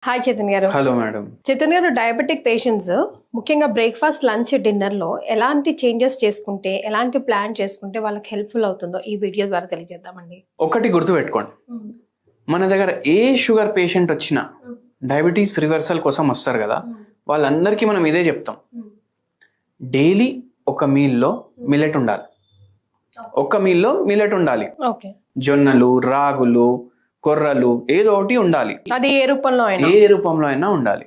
Hi Chaitanya గారు. Hello madam. Chaitanya గారు, diabetic patients ముఖ్యంగా బ్రేక్ఫాస్ట్, లంచ్, డిన్నర్ లో ఎలాంటి చేంజెస్ చేసుకుంటే, ఎలాంటి ప్లాన్ చేసుకుంటే వాళ్ళకి హెల్ప్ఫుల్ అవుతుందో ఈ వీడియో ద్వారా తెలియజేద్దామండి. ఒకటి గుర్తుపెట్టుకోండి, మన దగ్గర ఏ షుగర్ పేషెంట్ వచ్చినా డయాబెటీస్ రివర్సల్ కోసం వస్తారు కదా, వాళ్ళందరికీ మనం ఇదే చెప్తాం. డైలీ ఒక మీల్లో మిల్లెట్ ఉండాలి. ఒక మీల్లో మిల్లెట్ ఉండాలి. ఓకే. జొన్నలు, రాగులు, కొర్రలు ఏదో ఒకటి ఉండాలి. అది ఏ రూపంలో అయినా, ఏ రూపంలో అయినా ఉండాలి.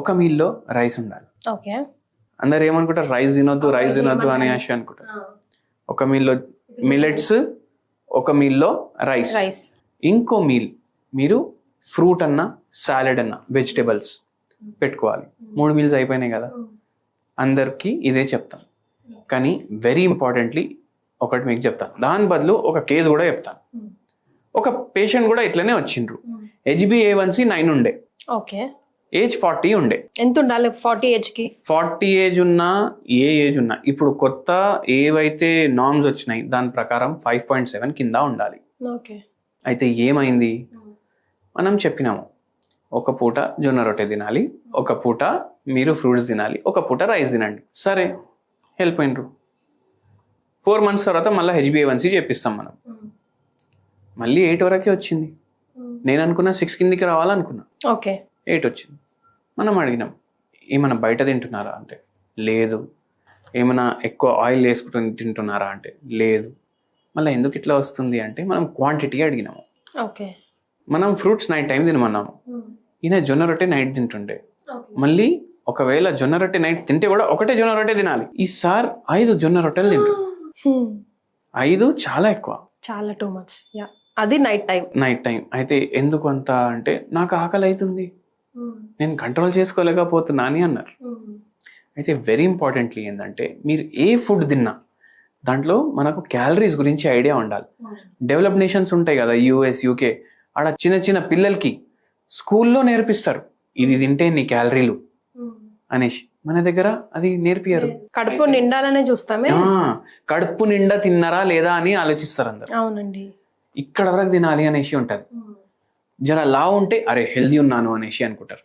ఒక మీల్లో రైస్ ఉండాలి. ఓకే. అందరు ఏమనుకుంటారు, రైస్ తినొద్దు అని అనుకుంటారు. ఒక మీల్లో మిల్లెట్స్, ఒక మీల్లో రైస్. ఇంకో మీల్ మీరు ఫ్రూట్ అన్నా, సాలెడ్ అన్నా, వెజిటేబుల్స్ పెట్టుకోవాలి. 3 మీల్స్ అయిపోయినాయి కదా. అందరికీ ఇదే చెప్తాం. కానీ వెరీ ఇంపార్టెంట్లీ ఒకటి మీకు చెప్తాను, దాని బదులు ఒక కేసు కూడా చెప్తాను. ఒక పేషెంట్ కూడా ఇట్లనే వచ్చిండ్రు. HbA1c 9 ఉండే, ఓకే. ఏజ్ 40 ఉండే. ఎంత ఉండాలి 40 ఏజ్ కి? 40 ఏజ్ ఉన్నా, ఏ ఏజ్ ఉన్నా, ఇప్పుడు కొత్త ఏవైతే నార్మ్స్ వచ్చినాయి దాని ప్రకారం 5.7 కింద ఉండాలి. ఓకే. అయితే ఏమైంది, మనం చెప్పినాము ఒక పూట జొన్న రొట్టె తినాలి, ఒక పూట మీరు ఫ్రూట్స్ తినాలి, ఒక పూట రైస్ తినండి. సరే, హెల్ప్ అయినరు. 4 months తర్వాత మళ్ళీ HbA1c చెప్పిస్తాం మనం. మళ్ళీ 8 వరకే వచ్చింది. నేను అనుకున్నా 6 కిందికి రావాలనుకున్నా. ఓకే. 8 వచ్చింది. మనం అడిగినాం, ఏమైనా బయట తింటున్నారా అంటే లేదు. ఏమైనా ఎక్కువ ఆయిల్ వేసుకుంటూ తింటున్నారా అంటే లేదు. మళ్ళీ ఎందుకు ఇట్లా వస్తుంది అంటే మనం క్వాంటిటీ అడిగినాము. ఓకే. మనం ఫ్రూట్స్ నైట్ టైం తినమన్నాము. ఈయన జొన్న రొట్టె నైట్ తింటుండే. మళ్ళీ ఒకవేళ జొన్న రొట్టె నైట్ తింటే కూడా ఒకటే జొన్న రొట్టె తినాలి. ఈ సార్ 5 జొన్న రొట్టెలు తింటారు. 5 చాలా ఎక్కువ, చాలా టూ మచ్. అది నైట్ టైం. అయితే ఎందుకు అంత అంటే నాకు ఆకలి అవుతుంది, నేను కంట్రోల్ చేసుకోలేకపోతున్నా అని అన్నారు. అయితే వెరీ ఇంపార్టెంట్లీ ఏంటంటే మీరు ఏ ఫుడ్ తిన్నా దాంట్లో మనకు క్యాలరీస్ గురించి ఐడియా ఉండాలి. డెవలప్ నేషన్స్ ఉంటాయి కదా, US, UK, ఆడ చిన్న చిన్న పిల్లలకి స్కూల్లో నేర్పిస్తారు ఇది తింటే నీ క్యాలరీలు అనేసి. మన దగ్గర అది నేర్పియారు. కడుపు నిండాలనే చూస్తామే. కడుపు నిండా తిన్నారా లేదా అని ఆలోచిస్తారు అందరు. అవునండి. ఇక్కడ వరకు తినాలి అనేసి ఉంటుంది. జర లావు ఉంటే అరే హెల్దీ ఉన్నాను అనేసి అనుకుంటారు.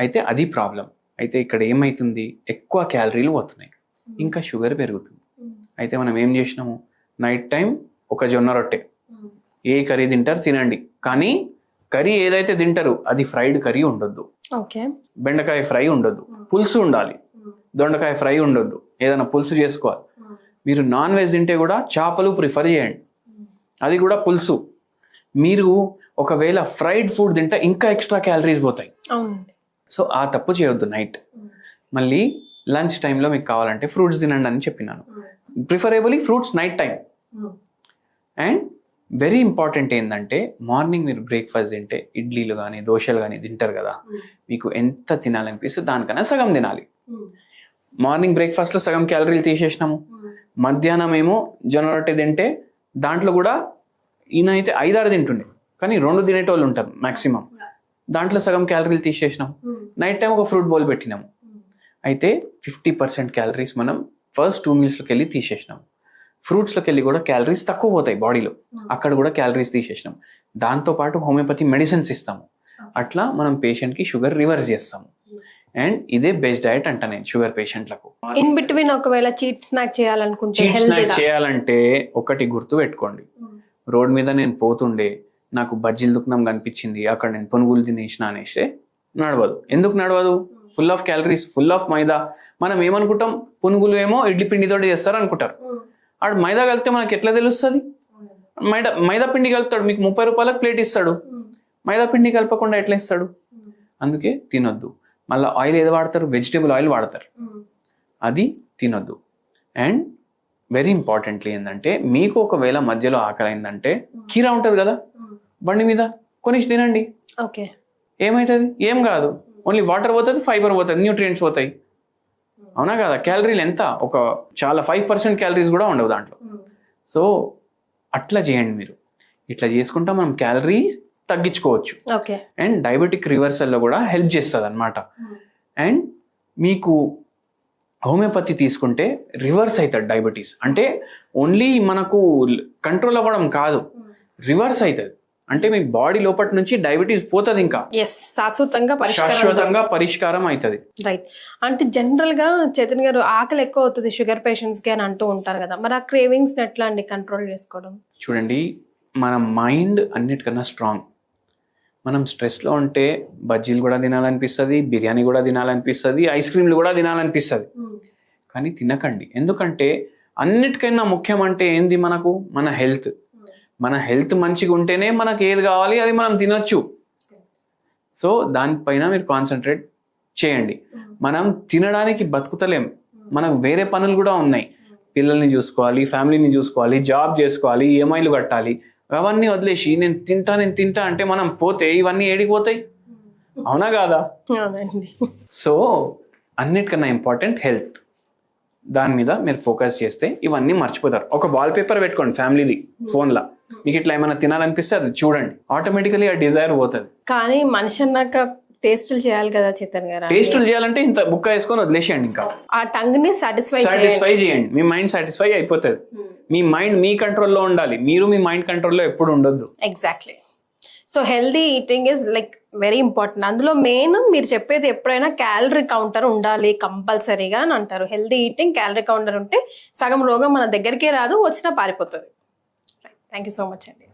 అయితే అది ప్రాబ్లం. అయితే ఇక్కడ ఏమైతుంది, ఎక్కువ క్యాలరీలు పోతున్నాయి, ఇంకా షుగర్ పెరుగుతుంది. అయితే మనం ఏం చేసినాము, నైట్ టైం ఒక జొన్న రొట్టె, ఏ కర్రీ తింటారు తినండి, కానీ కర్రీ ఏదైతే తింటారు అది ఫ్రైడ్ కర్రీ ఉండొద్దు. ఓకే. బెండకాయ ఫ్రై ఉండొద్దు, పులుసు ఉండాలి. దొండకాయ ఫ్రై ఉండొద్దు, ఏదైనా పులుసు చేసుకోవాలి. మీరు నాన్ వెజ్ తింటే కూడా చేపలు ప్రిఫర్ చేయండి, అది కూడా పులుసు. మీరు ఒకవేళ ఫ్రైడ్ ఫుడ్ తింటే ఇంకా ఎక్స్ట్రా క్యాలరీస్ పోతాయి. సో ఆ తప్పు చేయొద్దు నైట్. మళ్ళీ లంచ్ టైంలో మీకు కావాలంటే ఫ్రూట్స్ తినండి అని చెప్పినాను. Preferably fruits night time. And very important ఏంటంటే మార్నింగ్ మీరు బ్రేక్ఫాస్ట్ తింటే ఇడ్లీలు కానీ దోశలు కానీ తింటారు కదా, మీకు ఎంత తినాలనిపిస్తే దానికన్నా సగం తినాలి. మార్నింగ్ బ్రేక్ఫాస్ట్లో సగం క్యాలరీలు తీసేసినాము. మధ్యాహ్నం ఏమో జొన్న రొట్టె తింటే దాంట్లో కూడా ఈయన అయితే 5-6 తింటుండే, కానీ 2 తినేటోళ్ళు ఉంటారు మ్యాక్సిమం. దాంట్లో సగం క్యాలరీలు తీసేసినాము. నైట్ టైం ఒక ఫ్రూట్ బౌల్ పెట్టినాము. అయితే 50% క్యాలరీస్ మనం ఫస్ట్ 2 మీల్స్లోకి వెళ్ళి తీసేసినాము. ఫ్రూట్స్లోకి వెళ్ళి కూడా క్యాలరీస్ తక్కువ పోతాయి బాడీలో, అక్కడ కూడా క్యాలరీస్ తీసేసినాం. దాంతోపాటు హోమియోపతి మెడిసిన్స్ ఇస్తాము. అట్లా మనం పేషెంట్కి షుగర్ రివర్స్ చేస్తాము. అండ్ ఇదే బెస్ట్ డయట్ అంట నేను షుగర్ పేషెంట్లకు. ఇన్ బిట్వీన్ ఒకవేళ చీట్ స్నాక్ చేయాలంటే ఒకటి గుర్తు పెట్టుకోండి, రోడ్ మీద నేను పోతుండే నాకు బజ్జీలు దుకాణం కనిపించింది, అక్కడ నేను పునుగులు తినేసిన అనేసి నడవదు. ఎందుకు నడవదు, full of calories, full of maida. మనం ఏమనుకుంటాం, పునుగులు ఏమో ఇడ్లీ పిండితో చేస్తారు అనుకుంటారు. ఆడు మైదా కలిపితే మనకి ఎట్లా తెలుస్తుంది? మైదా పిండి కలుపుతాడు, మీకు 30 రూపాయలకు ప్లేట్ ఇస్తాడు. మైదా పిండి కలపకుండా ఎట్లా ఇస్తాడు? అందుకే తినొద్దు. మళ్ళీ ఆయిల్ ఏదో వాడతారు, వెజిటేబుల్ ఆయిల్ వాడతారు, అది తినొద్దు. అండ్ వెరీ ఇంపార్టెంట్లీ ఏంటంటే మీకు ఒకవేళ మధ్యలో ఆకలి అయిందంటే కీరా ఉంటుంది కదా బండి మీద, కొనిసి తినండి. ఓకే. ఏమవుతుంది? ఏం కాదు, ఓన్లీ వాటర్ పోతుంది, ఫైబర్ పోతుంది, న్యూట్రియంట్స్ పోతాయి. అవునా కదా? క్యాలరీలు ఎంత, ఒక చాలా 5% క్యాలరీస్ కూడా ఉండవు దాంట్లో. సో అట్లా చేయండి మీరు. ఇట్లా చేసుకుంటా మనం క్యాలరీస్ తగ్గించుకోవచ్చు. అండ్ డయాబెటిక్ రివర్సల్లో కూడా హెల్ప్ చేస్తుంది అనమాట. అండ్ మీకు హోమియోపతి తీసుకుంటే రివర్స్ అవుతుంది డయాబెటీస్. అంటే ఓన్లీ మనకు కంట్రోల్ అవ్వడం కాదు, రివర్స్ అవుతుంది. అంటే మీ బాడీ లోపటి నుంచి డయాబెటీస్ పోతుంది, ఇంకా ఎస్, శాశ్వతంగా శాశ్వతంగా పరిష్కారం అవుతుంది. రైట్. అంటే జనరల్ గా చైతన్య గారు ఆకలి ఎక్కువ అవుతుంది షుగర్ పేషెంట్స్ కి అని అంటూ ఉంటారు కదా, మరి ఆ క్రేవింగ్స్ ఎట్లా అండి కంట్రోల్ చేసుకోవడం? చూడండి, మన మైండ్ అన్నిటికన్నా స్ట్రాంగ్. మనం స్ట్రెస్లో ఉంటే బజ్జీలు కూడా తినాలనిపిస్తుంది, బిర్యానీ కూడా తినాలనిపిస్తుంది, ఐస్ క్రీమ్లు కూడా తినాలనిపిస్తుంది. కానీ తినకండి. ఎందుకంటే అన్నిటికైనా ముఖ్యం అంటే ఏంది, మనకు మన హెల్త్. మన హెల్త్ మంచిగా ఉంటేనే మనకు ఏది కావాలి అది మనం తినొచ్చు. సో దానిపైన మీరు కాన్సన్ట్రేట్ చేయండి. మనం తినడానికి బతుకుతలేం, మనకు వేరే పనులు కూడా ఉన్నాయి. పిల్లల్ని చూసుకోవాలి, ఫ్యామిలీని చూసుకోవాలి, జాబ్ చేసుకోవాలి, ఈఎంఐలు కట్టాలి. అవన్నీ వదిలేసి నేను తింటా అంటే మనం పోతే ఇవన్నీ ఏడిపోతాయి, అవునా కాదా? సో అన్నిటికన్నా ఇంపార్టెంట్ హెల్త్. దాని మీద మీరు ఫోకస్ చేస్తే ఇవన్నీ మర్చిపోతారు. ఒక వాల్ పేపర్ పెట్టుకోండి ఫ్యామిలీది ఫోన్లో, మీకు ఇట్లా ఏమైనా తినాలనిపిస్తే అది చూడండి, ఆటోమేటికలీ ఆ డిజైర్ పోతుంది. కానీ మనిషి అన్నాక టేస్టులు చేయాలి కదా చైతన్య గారు. టేస్టులు చేయాలంటే ఇంత బుక్క వేసుకొని వదిలేసేయండి, ఇంకా ఆ టంగ్ ని సాటిస్ఫై చేయండి. మీ మైండ్ సాటిస్ఫై అయిపోతుంది. మీ మైండ్ మీ కంట్రోల్లో ఉండాలి, మీరు మీ మైండ్ కంట్రోల్లో ఎప్పుడు ఉండొద్దు. Exactly. So healthy eating is like very important. అందులో మెయిన్ మీరు చెప్పేది ఎప్పుడైనా క్యాలరీ కౌంటర్ ఉండాలి కంపల్సరీగా అని అంటారు. హెల్దీ ఈటింగ్, క్యాలరీ కౌంటర్ ఉంటే సగం రోగం మన దగ్గరికే రాదు, వచ్చినా పారిపోతుంది. థ్యాంక్ యూ సో మచ్ అండి.